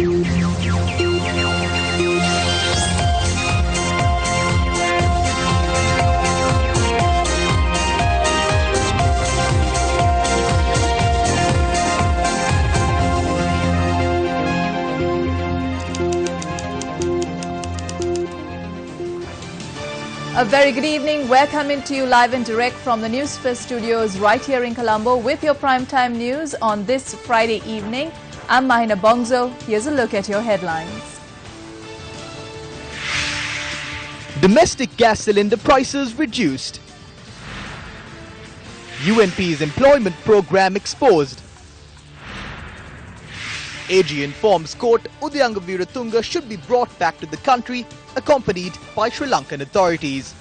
A very good evening. We're coming to you live and direct from the Newsfirst studios right here in Colombo with your primetime news on this Friday evening. I'm Mahina Bongzo. Here's a look at your headlines. Domestic gas cylinder prices reduced. UNP's employment program exposed. AG informs court Unga Tunga should be brought back to the country, accompanied by Sri Lankan authorities.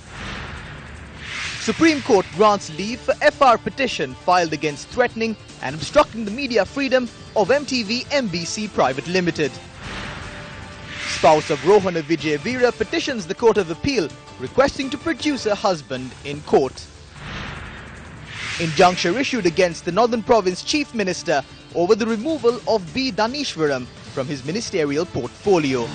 Supreme Court grants leave for FR petition filed against threatening and obstructing the media freedom of MTV MBC Private Limited. Spouse of Rohana Vijay Mira petitions the Court of Appeal requesting to produce her husband in court. Injunction issued against the Northern Province Chief Minister over the removal of B. Danishwaram from his ministerial portfolio.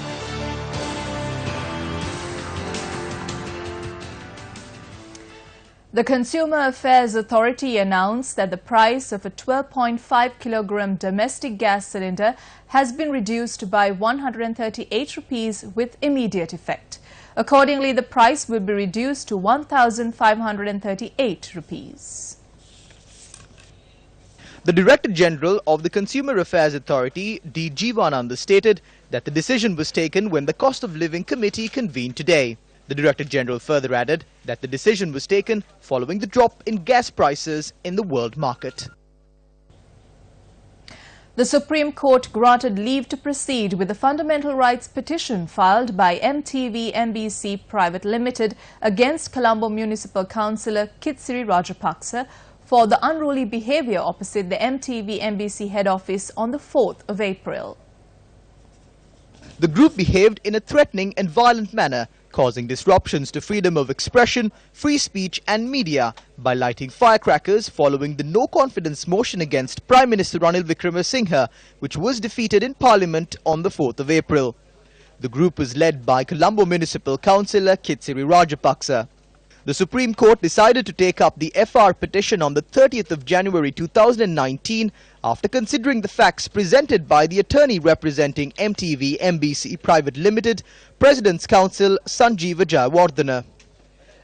The Consumer Affairs Authority announced that the price of a 12.5 kilogram domestic gas cylinder has been reduced by 138 rupees with immediate effect. Accordingly, the price will be reduced to 1,538 rupees. The Director General of the Consumer Affairs Authority, D. Jeevananda, stated that the decision was taken when the Cost of Living Committee convened today. The Director General further added that the decision was taken following the drop in gas prices in the world market. The Supreme Court granted leave to proceed with the fundamental rights petition filed by MTV MBC Private Limited against Colombo Municipal Councillor Kitsiri Rajapaksa for the unruly behaviour opposite the MTV MBC head office on the 4th of April. The group behaved in a threatening and violent manner, causing disruptions to freedom of expression, free speech and media by lighting firecrackers following the no-confidence motion against Prime Minister Ranil Wickremesinghe, which was defeated in Parliament on the 4th of April. The group was led by Colombo Municipal Councillor Kitsiri Rajapaksa. The Supreme Court decided to take up the FR petition on the 30th of January 2019 after considering the facts presented by the attorney representing MTV MBC Private Limited, President's Counsel Sanjeeva Jayawardena.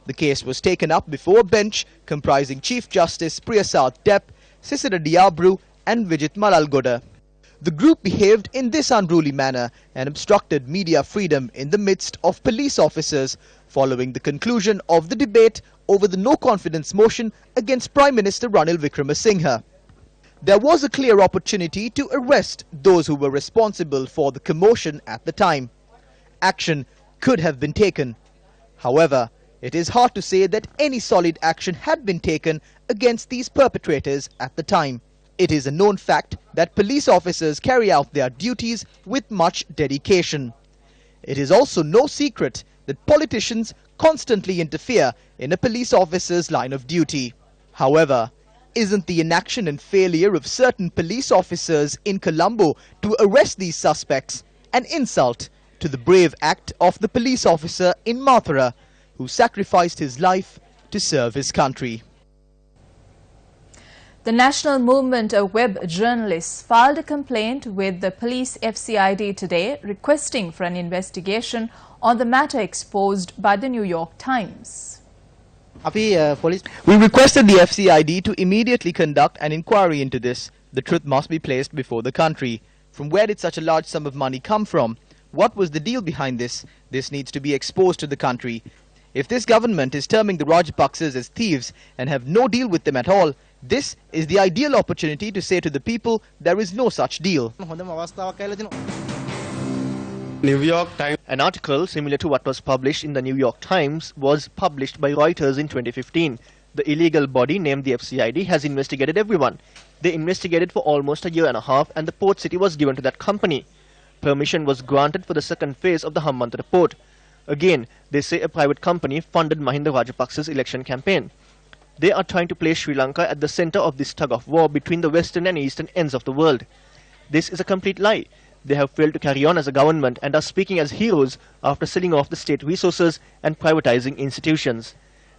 The case was taken up before a bench comprising Chief Justice Priyasad Depp, Sisira Diabru and Vijit Malalgoda. The group behaved in this unruly manner and obstructed media freedom in the midst of police officers following the conclusion of the debate over the no-confidence motion against Prime Minister Ranil Wickremesinghe. There was a clear opportunity to arrest those who were responsible for the commotion at the time. Action could have been taken. However, it is hard to say that any solid action had been taken against these perpetrators at the time. It is a known fact that police officers carry out their duties with much dedication. It is also no secret that politicians constantly interfere in a police officer's line of duty. However, isn't the inaction and failure of certain police officers in Colombo to arrest these suspects an insult to the brave act of the police officer in Mathura who sacrificed his life to serve his country? The National Movement of Web Journalists filed a complaint with the police FCID today requesting for an investigation on the matter exposed by the New York Times. We requested the FCID to immediately conduct an inquiry into this. The truth must be placed before the country. From where did such a large sum of money come from? What was the deal behind this? This needs to be exposed to the country. If this government is terming the Rajapaksas as thieves and have no deal with them at all, this is the ideal opportunity to say to the people there is no such deal. New York Times. An article similar to what was published in the New York Times was published by Reuters in 2015. The illegal body named the FCID has investigated everyone. They investigated for almost a year and a half and the port city was given to that company. Permission was granted for the second phase of the Hambantota port. Again, they say a private company funded Mahinda Rajapaksa's election campaign. They are trying to place Sri Lanka at the center of this tug of war between the western and eastern ends of the world. This is a complete lie. They have failed to carry on as a government and are speaking as heroes after selling off the state resources and privatizing institutions.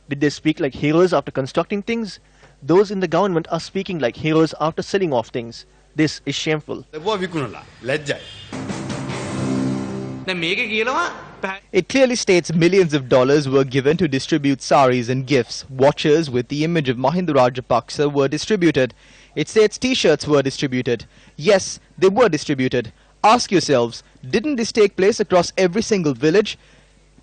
Did they speak like heroes after constructing things? Those in the government are speaking like heroes after selling off things. This is shameful. It clearly states millions of dollars were given to distribute saris and gifts. Watches with the image of Mahinda Rajapaksa were distributed. It states t-shirts were distributed. Yes, they were distributed. Ask yourselves, didn't this take place across every single village?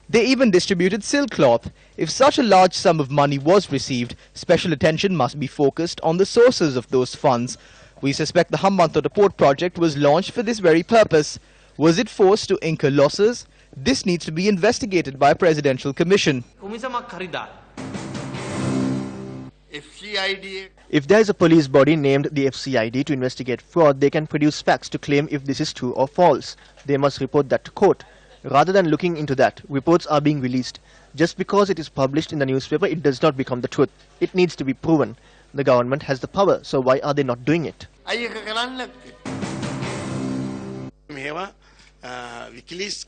They even distributed silk cloth. If such a large sum of money was received, special attention must be focused on the sources of those funds. We suspect the Hambantota Port project was launched for this very purpose. Was it forced to incur losses? This needs to be investigated by a presidential commission. If there is a police body named the FCID to investigate fraud, they can produce facts to claim if this is true or false. They must report that to court. Rather than looking into that, reports are being released. Just because it is published in the newspaper, it does not become the truth. It needs to be proven. The government has the power, so why are they not doing it?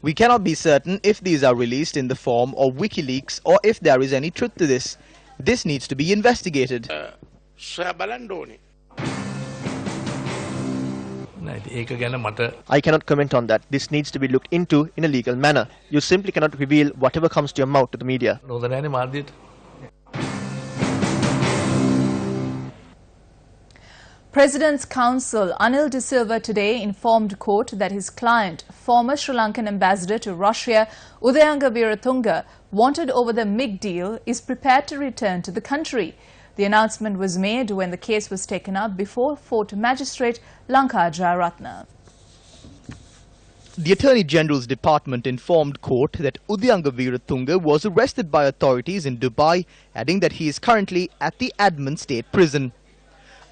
We cannot be certain if these are released in the form of WikiLeaks or if there is any truth to this. This needs to be investigated. I cannot comment on that. This needs to be looked into in a legal manner. You simply cannot reveal whatever comes to your mouth to the media. President's counsel Anil De Silva today informed court that his client, former Sri Lankan ambassador to Russia Unga Viratunga, wanted over the MIG deal, is prepared to return to the country. The announcement was made when the case was taken up before Fort Magistrate Lanka Jayaratna. The Attorney General's Department informed court that Unga Viratunga was arrested by authorities in Dubai, adding that he is currently at the Adman State Prison.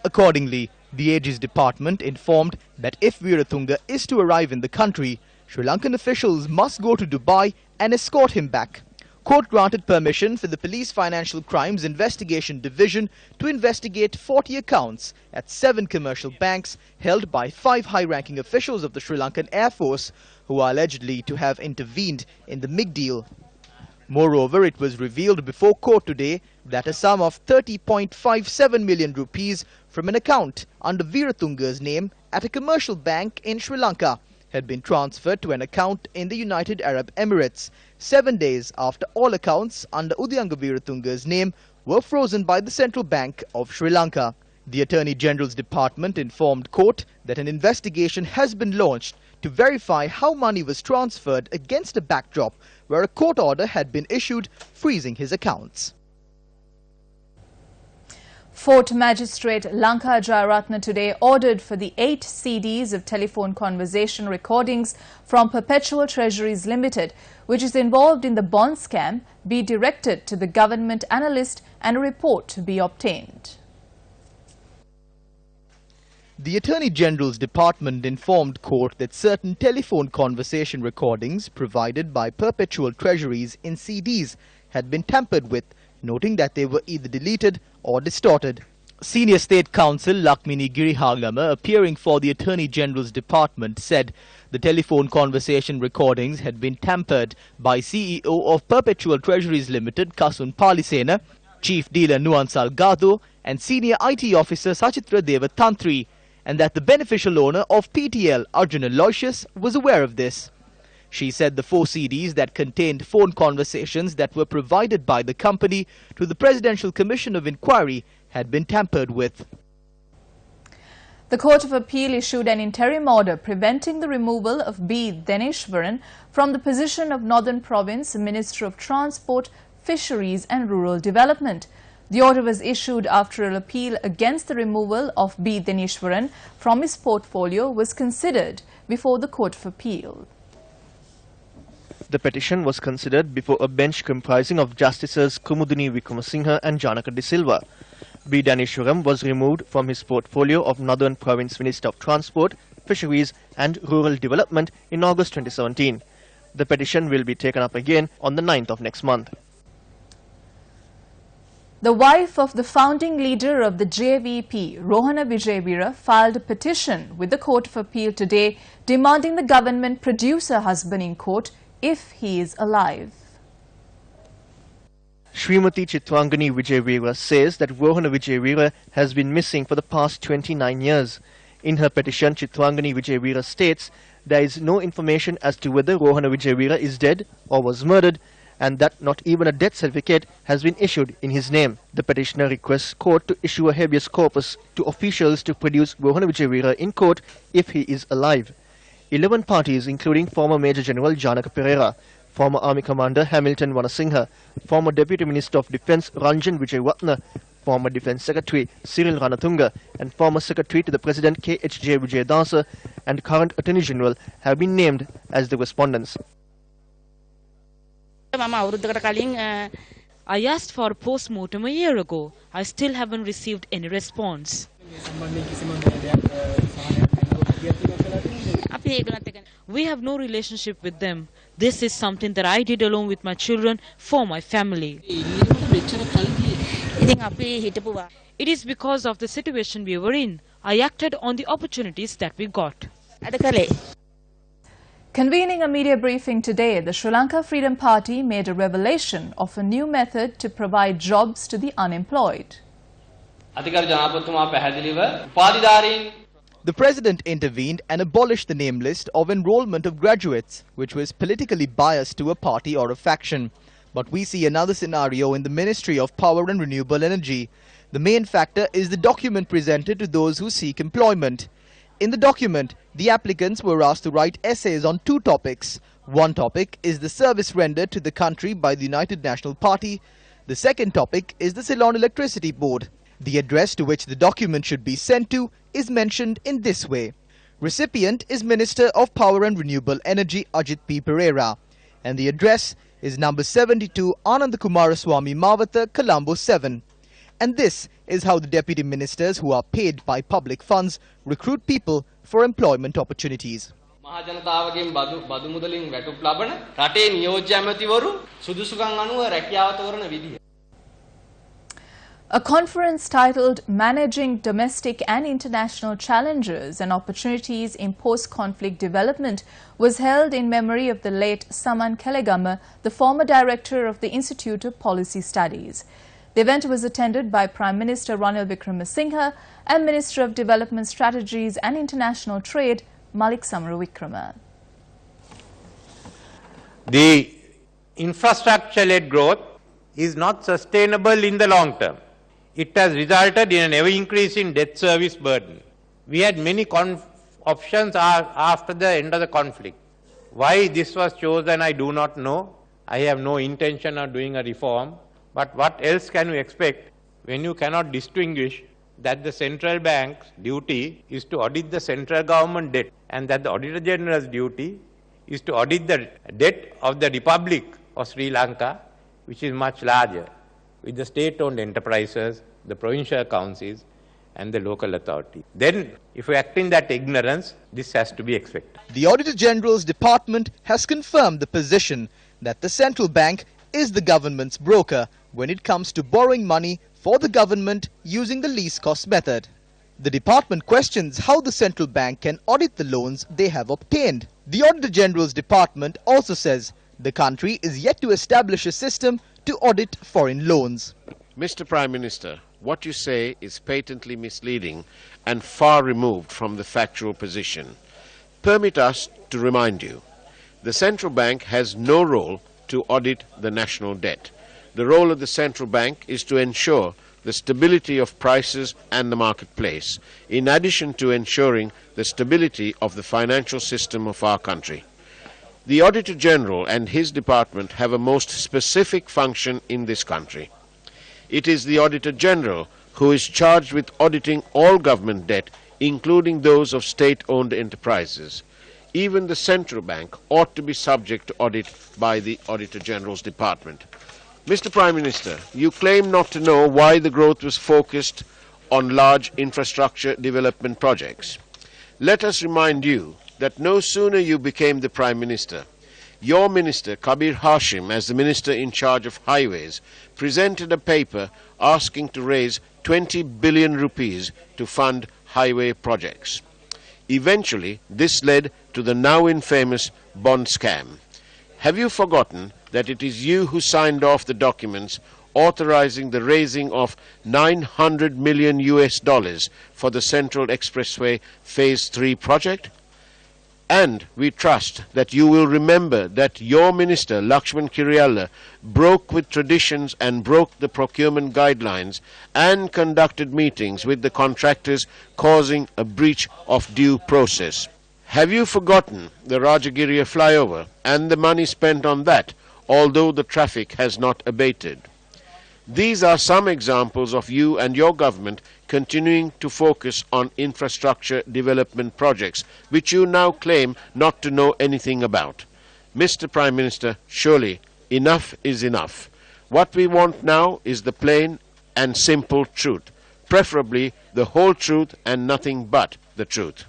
Accordingly, the AG's department informed that if Viratunga is to arrive in the country, Sri Lankan officials must go to Dubai and escort him back. Court granted permission for the Police Financial Crimes Investigation Division to investigate 40 accounts at 7 commercial banks held by 5 high-ranking officials of the Sri Lankan Air Force who are allegedly to have intervened in the MIG deal. Moreover, it was revealed before court today that a sum of 30.57 million rupees from an account under Viratunga's name at a commercial bank in Sri Lanka had been transferred to an account in the United Arab Emirates 7 days after all accounts under Unga Viratunga's name were frozen by the Central Bank of Sri Lanka. The Attorney General's Department informed court that an investigation has been launched to verify how money was transferred against a backdrop where a court order had been issued freezing his accounts. Fort Magistrate Lanka Jayaratna today ordered for the 8 CDs of telephone conversation recordings from Perpetual Treasuries Limited, which is involved in the bond scam, be directed to the government analyst and a report to be obtained. The Attorney General's Department informed court that certain telephone conversation recordings provided by Perpetual Treasuries in CDs had been tampered with, noting that they were either deleted or distorted. Senior State Counsel Lakmini Girihagama, appearing for the Attorney General's Department, said the telephone conversation recordings had been tampered by CEO of Perpetual Treasuries Limited Kasun Palisena, Chief Dealer Nuan Salgado and Senior IT Officer Sachitra Deva Tantri, and that the beneficial owner of PTL, Arjuna Aloysius, was aware of this. She said the 4 CDs that contained phone conversations that were provided by the company to the Presidential Commission of Inquiry had been tampered with. The Court of Appeal issued an interim order preventing the removal of B. Deneshwaran from the position of Northern Province Minister of Transport, Fisheries and Rural Development. The order was issued after an appeal against the removal of B. Deneshwaran from his portfolio was considered before the Court of Appeal. The petition was considered before a bench comprising of Justices Kumudini Wickramasinghe and Janaka De Silva. B. Daneshwaram was removed from his portfolio of Northern Province Minister of Transport, Fisheries and Rural Development in August 2017. The petition will be taken up again on the 9th of next month. The wife of the founding leader of the JVP, Rohana Vijayveera, filed a petition with the Court of Appeal today demanding the government produce her husband in court if he is alive. Srimati Chitwangani Vijayveera says that Rohana Vijayveera has been missing for the past 29 years. In her petition, Chitwangani Vijayveera states there is no information as to whether Rohana Vijayveera is dead or was murdered, and that not even a death certificate has been issued in his name. The petitioner requests court to issue a habeas corpus to officials to produce Rohana Vijayveera in court if he is alive. 11 parties, including former Major General Janaka Pereira, former Army Commander Hamilton Wanasinghe, former Deputy Minister of Defence Ranjan Wijewaratne, former Defence Secretary Cyril Ranatunga, and former Secretary to the President K.H.J. Vijayadasa, and current Attorney General have been named as the respondents. I asked for a post-mortem a year ago. I still haven't received any response. We have no relationship with them. This is something that I did alone with my children for my family. It is because of the situation we were in. I acted on the opportunities that we got. Convening a media briefing today, the Sri Lanka Freedom Party made a revelation of a new method to provide jobs to the unemployed. The president intervened and abolished the name list of enrollment of graduates, which was politically biased to a party or a faction. But we see another scenario in the Ministry of Power and Renewable Energy. The main factor is the document presented to those who seek employment. In the document, the applicants were asked to write essays on 2 topics. One topic is the service rendered to the country by the United National Party. The second topic is the Ceylon Electricity Board. The address to which the document should be sent to is mentioned in this way. Recipient is Minister of Power and Renewable Energy Ajit P. Pereira, and the address is number 72 Anandakumaraswamy Mawatha, Colombo 7. And this is how the deputy ministers who are paid by public funds recruit people for employment opportunities. A conference titled Managing Domestic and International Challenges and Opportunities in Post-Conflict Development was held in memory of the late Saman Kelegama, the former director of the Institute of Policy Studies. The event was attended by Prime Minister Ranil Wickremesinghe and Minister of Development Strategies and International Trade, Malik Samarawikrama. The infrastructure-led growth is not sustainable in the long term. It has resulted in an ever-increasing debt service burden. We had many options after the end of the conflict. Why this was chosen, I do not know. I have no intention of doing a reform. But what else can you expect when you cannot distinguish that the central bank's duty is to audit the central government debt, and that the Auditor General's duty is to audit the debt of the Republic of Sri Lanka, which is much larger, with the state-owned enterprises, the provincial councils, and the local authority. Then, if we act in that ignorance, this has to be expected. The Auditor General's Department has confirmed the position that the central bank is the government's broker when it comes to borrowing money for the government using the least cost method. The department questions how the central bank can audit the loans they have obtained. The Auditor General's Department also says the country is yet to establish a system to audit foreign loans. Mr. Prime Minister, what you say is patently misleading and far removed from the factual position. Permit us to remind you, the central bank has no role to audit the national debt. The role of the central bank is to ensure the stability of prices and the marketplace, in addition to ensuring the stability of the financial system of our country. The Auditor General and his department have a most specific function in this country. It is the Auditor General who is charged with auditing all government debt, including those of state-owned enterprises. Even the central bank ought to be subject to audit by the Auditor General's Department. Mr. Prime Minister, you claim not to know why the growth was focused on large infrastructure development projects. Let us remind you that no sooner you became the Prime Minister, your minister, Kabir Hashim, as the minister in charge of highways, presented a paper asking to raise 20 billion rupees to fund highway projects. Eventually, this led to the now infamous bond scam. Have you forgotten that it is you who signed off the documents authorizing the raising of $900 million for the Central Expressway Phase 3 project? And we trust that you will remember that your minister, Lakshman Kirialla, broke with traditions and broke the procurement guidelines and conducted meetings with the contractors, causing a breach of due process. Have you forgotten the Rajagiriya flyover and the money spent on that, although the traffic has not abated? These are some examples of you and your government continuing to focus on infrastructure development projects, which you now claim not to know anything about. Mr. Prime Minister, surely enough is enough. What we want now is the plain and simple truth, preferably the whole truth and nothing but the truth.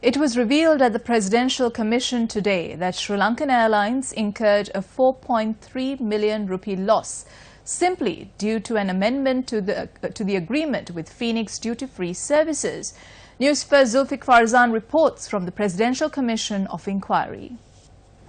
It was revealed at the Presidential Commission today that Sri Lankan Airlines incurred a 4.3 million rupee loss simply due to an amendment to the agreement with Phoenix Duty-Free Services. Newsfirst Zulfiq Farzan reports from the Presidential Commission of Inquiry.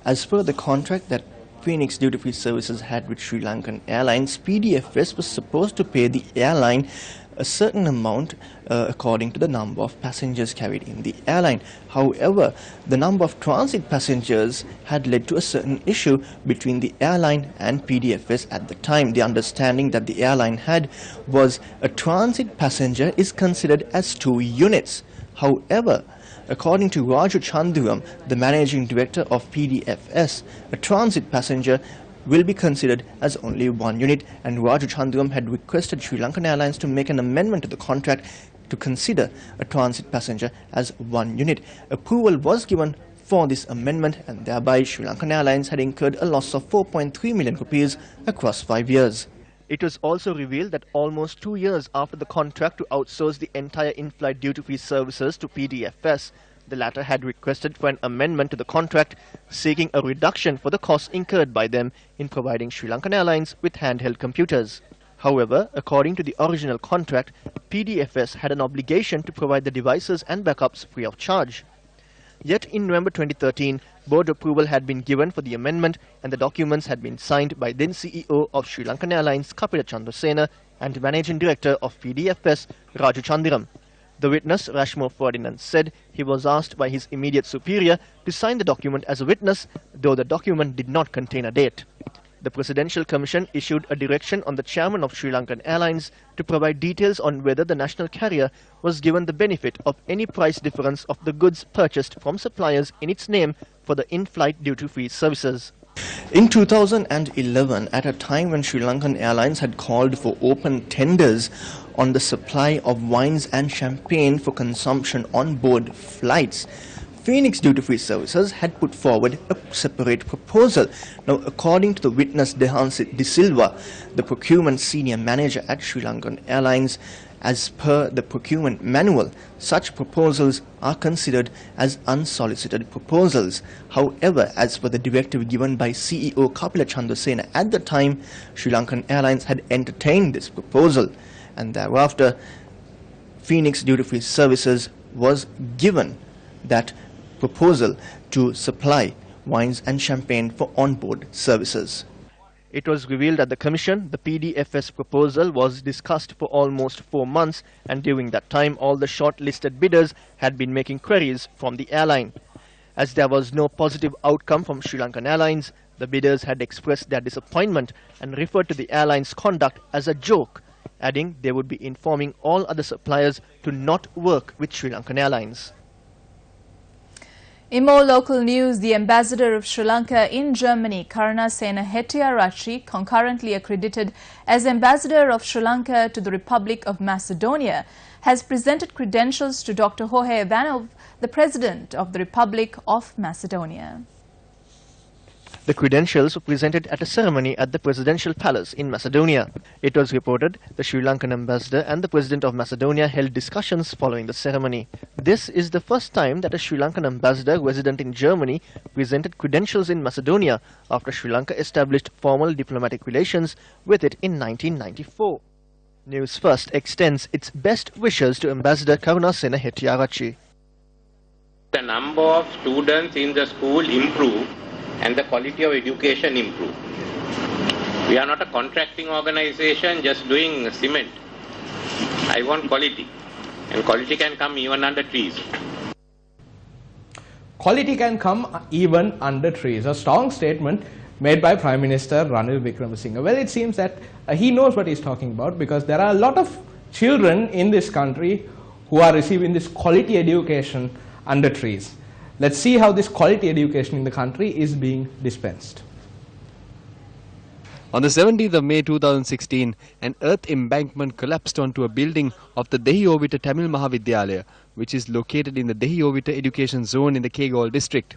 As per the contract that Phoenix Duty-Free Services had with Sri Lankan Airlines, PDFS was supposed to pay the airline a certain amount according to the number of passengers carried in the airline. However, the number of transit passengers had led to a certain issue between the airline and PDFS at the time. The understanding that the airline had was a transit passenger is considered as 2 units. However, according to Raju Chandram, the managing director of PDFS, a transit passenger will be considered as only 1 unit, and Raju Chandram had requested Sri Lankan Airlines to make an amendment to the contract to consider a transit passenger as 1 unit. Approval was given for this amendment, and thereby Sri Lankan Airlines had incurred a loss of 4.3 million rupees across 5 years. It was also revealed that almost 2 years after the contract to outsource the entire in-flight duty-free services to PDFS, the latter had requested for an amendment to the contract, seeking a reduction for the costs incurred by them in providing Sri Lankan Airlines with handheld computers. However, according to the original contract, PDFS had an obligation to provide the devices and backups free of charge. Yet in November 2013, board approval had been given for the amendment, and the documents had been signed by then CEO of Sri Lankan Airlines, Kapila Chandrasena, and Managing Director of PDFS, Raju Chandram. The witness, Rashmo Ferdinand, said he was asked by his immediate superior to sign the document as a witness, though the document did not contain a date. The Presidential Commission issued a direction on the chairman of Sri Lankan Airlines to provide details on whether the national carrier was given the benefit of any price difference of the goods purchased from suppliers in its name for the in-flight duty-free services. In 2011, at a time when Sri Lankan Airlines had called for open tenders on the supply of wines and champagne for consumption on board flights, Phoenix Duty-Free Services had put forward a separate proposal. Now, according to the witness Dehansit De Silva, the procurement senior manager at Sri Lankan Airlines, as per the procurement manual, such proposals are considered as unsolicited proposals. However, as per the directive given by CEO Kapila Chandrasena at the time, Sri Lankan Airlines had entertained this proposal, and thereafter Phoenix Duty-Free Services was given that proposal to supply wines and champagne for on-board services. It was revealed at the Commission the PDFS proposal was discussed for almost 4 months, and during that time all the shortlisted bidders had been making queries from the airline. As there was no positive outcome from Sri Lankan Airlines, the bidders had expressed their disappointment and referred to the airline's conduct as a joke, adding they would be informing all other suppliers to not work with Sri Lankan Airlines. In more local news, the ambassador of Sri Lanka in Germany, Karnasena Hettiarachchi, concurrently accredited as ambassador of Sri Lanka to the Republic of Macedonia, has presented credentials to Dr. Jorge Ivanov, the President of the Republic of Macedonia. The credentials were presented at a ceremony at the Presidential Palace in Macedonia. It was reported the Sri Lankan ambassador and the President of Macedonia held discussions following the ceremony. This is the first time that a Sri Lankan ambassador resident in Germany presented credentials in Macedonia after Sri Lanka established formal diplomatic relations with it in 1994. News First extends its best wishes to Ambassador Karunasena Hettiarachchi. The number of students in the school improve and the quality of education improve. We are not a contracting organization just doing cement. I want quality, and quality can come even under trees. Quality can come even under trees. A strong statement made by Prime Minister Ranil Wickremesinghe. Well, it seems that he knows what he's talking about, because there are a lot of children in this country who are receiving this quality education under trees. Let's see how this quality education in the country is being dispensed. On the 17th of May 2016, an earth embankment collapsed onto a building of the Dehi-Ovita Tamil Mahavidyalaya, which is located in the Dehi-Ovita education zone in the Kegalle district.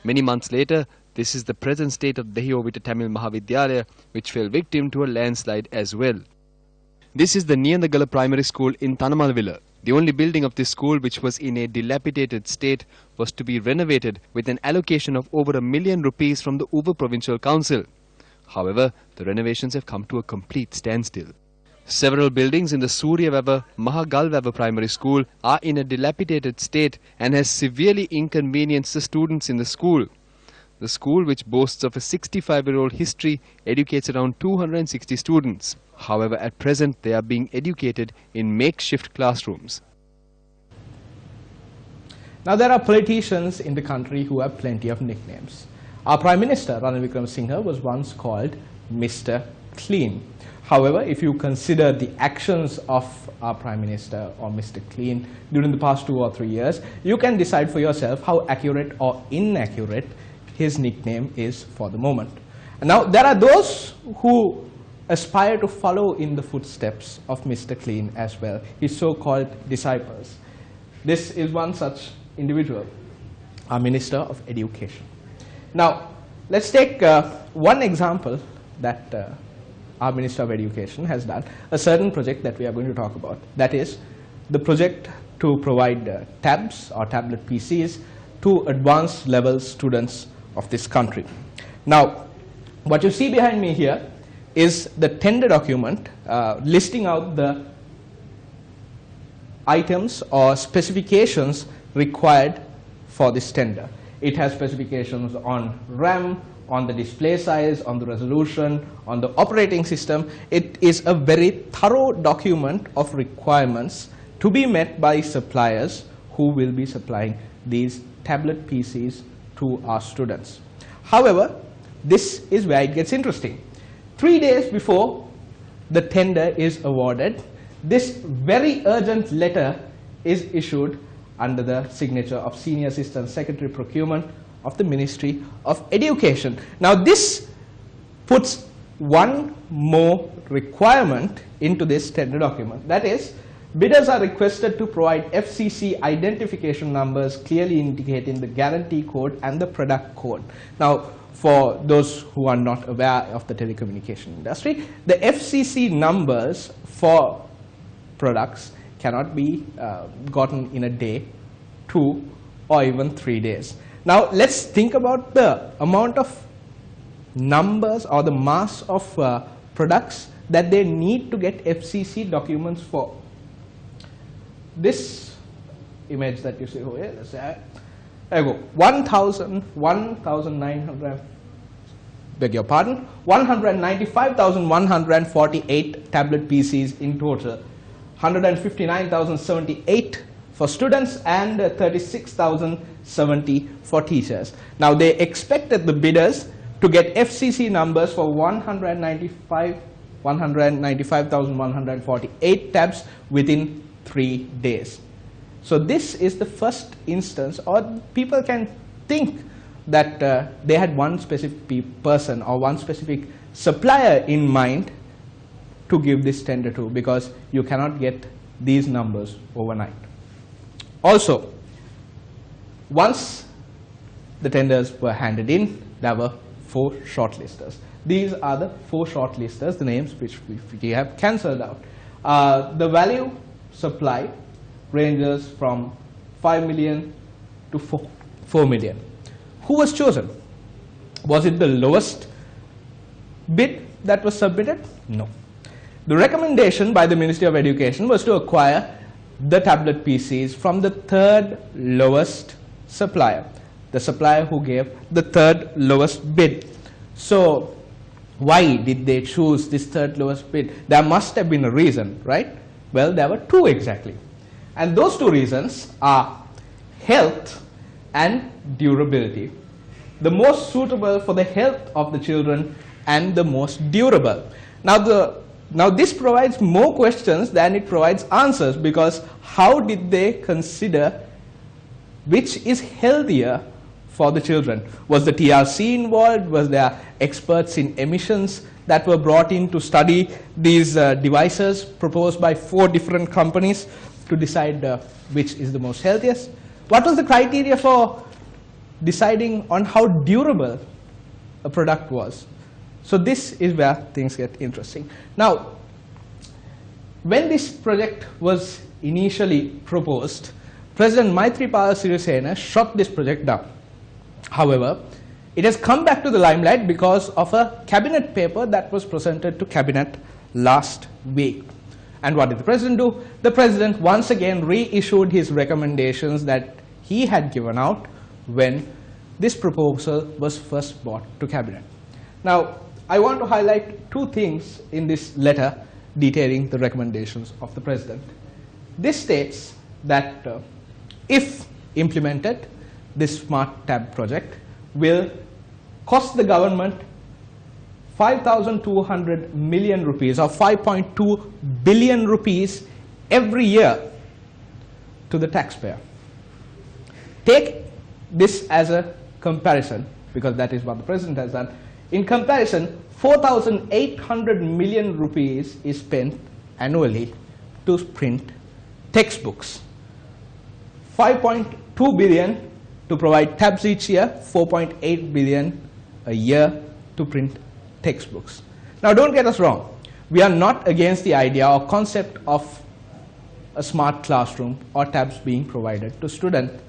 Many months later, this is the present state of Dehi-Ovita Tamil Mahavidyalaya, which fell victim to a landslide as well. This is the Niyandagala Primary School in Tanamalvilla. The only building of this school which was in a dilapidated state was to be renovated with an allocation of over ₹1 million from the Uva Provincial Council. However, the renovations have come to a complete standstill. Several buildings in the Suryavava Mahagalvava Primary School are in a dilapidated state and has severely inconvenienced the students in the school. The school, which boasts of a 65-year-old history, educates around 260 students. However, at present they are being educated in makeshift classrooms. Now, there are politicians in the country who have plenty of nicknames. Our Prime Minister Ranil Wickremesinghe was once called Mr. Clean. However, if you consider the actions of our Prime Minister or Mr. Clean during the past 2 or 3 years, you can decide for yourself how accurate or inaccurate his nickname is for the moment. Now, there are those who aspire to follow in the footsteps of Mr. Clean as well, his so-called disciples. This is one such individual, our Minister of Education. Now, let's take one example that our Minister of Education has done, a certain project that we are going to talk about. That is the project to provide tabs or tablet PCs to advanced level students of this country. Now, what you see behind me here is the tender document listing out the items or specifications required for this tender. It has specifications on RAM, on the display size, on the resolution, on the operating system. It is a very thorough document of requirements to be met by suppliers who will be supplying these tablet PCs to our students. However, this is where it gets interesting. 3 days before the tender is awarded, this very urgent letter is issued under the signature of Senior Assistant Secretary Procurement of the Ministry of Education. Now, this puts one more requirement into this tender document. That is, bidders are requested to provide FCC identification numbers clearly indicating the guarantee code and the product code. Now, for those who are not aware of the telecommunication industry, the FCC numbers for products cannot be gotten in a day, 2 or even 3 days. Now, let's think about the amount of numbers or the mass of products that they need to get FCC documents for. This image that you see over here, let's say, there you go, 195,148 tablet PCs in total, 159,078 for students and 36,070 for teachers. Now, they expected the bidders to get FCC numbers for 195,148 tabs within 3 days. So this is the first instance, or people can think that they had one specific person or one specific supplier in mind to give this tender to, because you cannot get these numbers overnight. Also, once the tenders were handed in, there were 4 shortlisters. These are the 4 shortlisters, the names which we have cancelled out. The value supplied ranges from 5 million to 4 million. Who was chosen? Was it the lowest bid that was submitted? No. The recommendation by the Ministry of Education was to acquire the tablet PCs from the 3rd lowest supplier, the supplier who gave the 3rd lowest bid. So why did they choose this 3rd lowest bid? There must have been a reason, right? Well, there were 2 exactly. And those 2 reasons are health and durability. The most suitable for the health of the children and the most durable. Now this provides more questions than it provides answers, because how did they consider which is healthier for the children? Was the TRC involved? Was there experts in emissions that were brought in to study these devices proposed by 4 different companies to decide which is the most healthiest? What was the criteria for deciding on how durable a product was? So this is where things get interesting. Now, when this project was initially proposed, President Maithripala Sirisena shot this project down. However, it has come back to the limelight because of a cabinet paper that was presented to cabinet last week. And what did the president do? The president once again reissued his recommendations that he had given out when this proposal was first brought to cabinet. Now, I want to highlight 2 things in this letter detailing the recommendations of the president. This states that if implemented, this smart tab project will cost the government 5,200 million rupees or 5.2 billion rupees every year to the taxpayer. Take this as a comparison, because that is what the president has done. In comparison, 4,800 million rupees is spent annually to print textbooks. 5.2 billion to provide tabs each year, 4.8 billion a year to print textbooks. Now don't get us wrong, we are not against the idea or concept of a smart classroom or tabs being provided to students.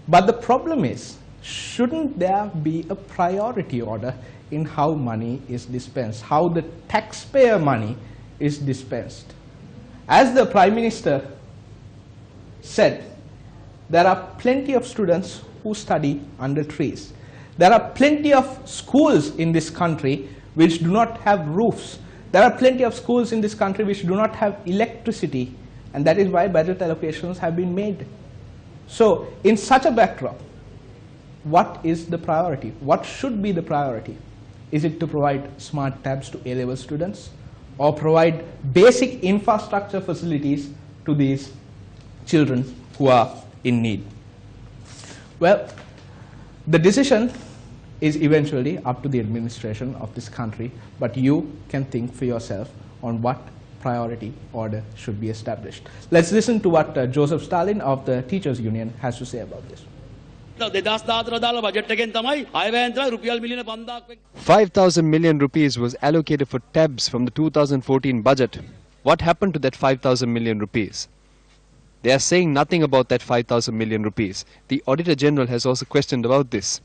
But the problem is, shouldn't there be a priority order in how money is dispensed, how the taxpayer money is dispensed? As the Prime Minister said, there are plenty of students who study under trees. There are plenty of schools in this country which do not have roofs. There are plenty of schools in this country which do not have electricity, and that is why budget allocations have been made. So in such a backdrop, what is the priority? What should be the priority? Is it to provide smart tabs to A-level students, or provide basic infrastructure facilities to these children who are in need? Well, the decision is eventually up to the administration of this country, but you can think for yourself on what priority order should be established. Let's listen to what Joseph Stalin of the Teachers Union has to say about this. 5,000 million rupees was allocated for tabs from the 2014 budget. What happened to that 5,000 million rupees? They are saying nothing about that 5,000 million rupees. The Auditor General has also questioned about this.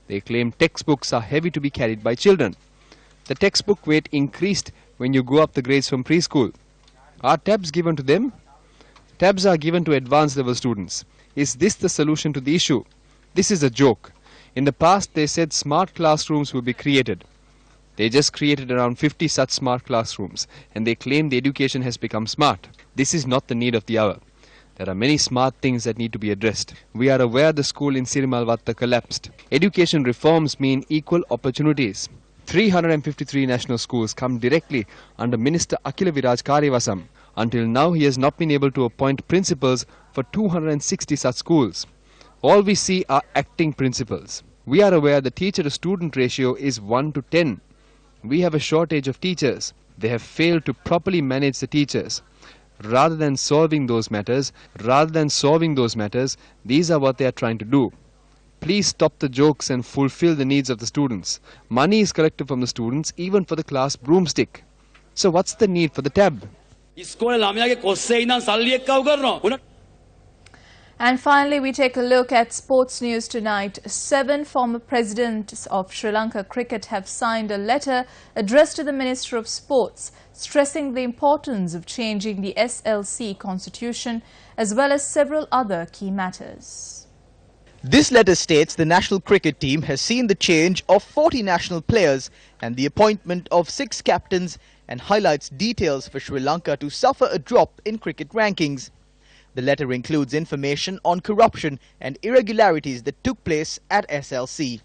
They claim textbooks are heavy to be carried by children. The textbook weight increased when you go up the grades from preschool. Are tabs given to them? Tabs are given to advanced level students. Is this the solution to the issue? This is a joke. In the past, they said smart classrooms will be created. They just created around 50 such smart classrooms, and they claim the education has become smart. This is not the need of the hour. There are many smart things that need to be addressed. We are aware the school in Sirimalvatta collapsed. Education reforms mean equal opportunities. 353 national schools come directly under Minister Akila Viraj Karivasam. Until now, he has not been able to appoint principals for 260 such schools. All we see are acting principals. We are aware the teacher-to-student ratio is 1 to 10. We have a shortage of teachers. They have failed to properly manage the teachers. Rather than solving those matters, these are what they are trying to do. please stop the jokes and fulfill the needs of the students. Money is collected from the students even for the class broomstick. So what's the need for the tab? And finally, we take a look at sports news tonight. 7 former presidents of Sri Lanka cricket have signed a letter addressed to the Minister of Sports, stressing the importance of changing the SLC constitution as well as several other key matters. This letter states the national cricket team has seen the change of 40 national players and the appointment of 6 captains, and highlights details for Sri Lanka to suffer a drop in cricket rankings. The letter includes information on corruption and irregularities that took place at SLC.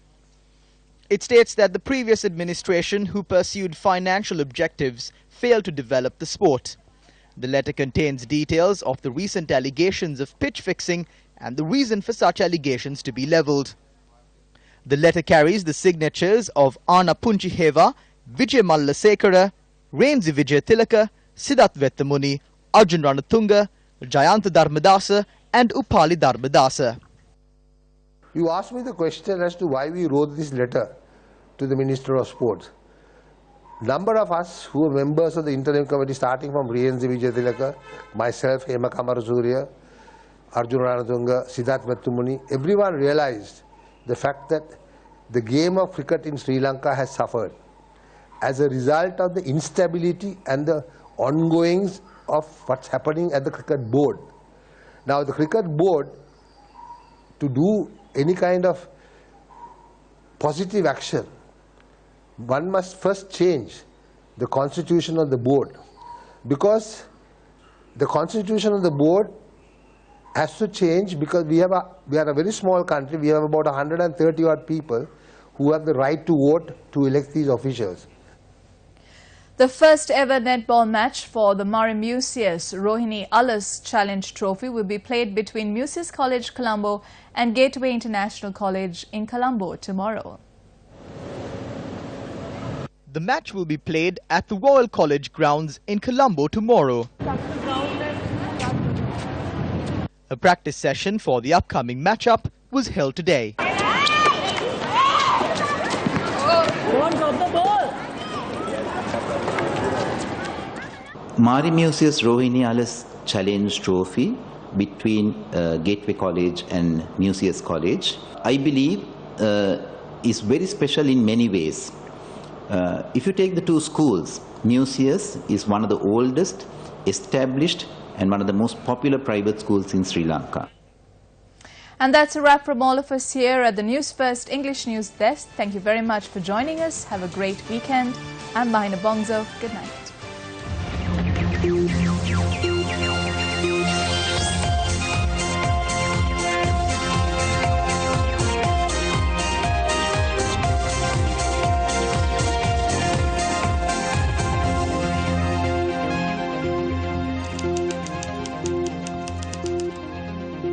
It states that the previous administration, who pursued financial objectives, failed to develop the sport. The letter contains details of the recent allegations of pitch fixing and the reason for such allegations to be levelled. The letter carries the signatures of Anna Punchiheva, Vijay Mallasekara, Renzi Vijay Tilaka, Siddharth Vettamuni, Arjun Ranatunga, Jayanta Dharmadasa and Upali Dharmadasa. You asked me the question as to why we wrote this letter to the Minister of Sports. Number of us who are members of the interim committee, starting from Renzi Vijay Tilaka, myself, Hema Kamarasuriya, Arjun Ranatunga, Siddharth Vettamuni, everyone realized the fact that the game of cricket in Sri Lanka has suffered as a result of the instability and the ongoings of what's happening at the cricket board. Now the cricket board, to do any kind of positive action, one must first change the constitution of the board, because the constitution of the board has to change, because we are a very small country. We have about 130 odd people who have the right to vote to elect these officials. The first ever netball match for the Museus Rohini Alas Challenge Trophy will be played between Museus College, Colombo and Gateway International College in Colombo tomorrow. The match will be played at the Royal College grounds in Colombo tomorrow. A practice session for the upcoming matchup was held today. Museus Rohini Alas Challenge Trophy between Gateway College and Museus College, I believe is very special in many ways. If you take the two schools, Museus is one of the oldest, established and one of the most popular private schools in Sri Lanka. And that's a wrap from all of us here at the Newsfirst English News Desk. Thank you very much for joining us. Have a great weekend. I'm Mahina Bongzo. Good night.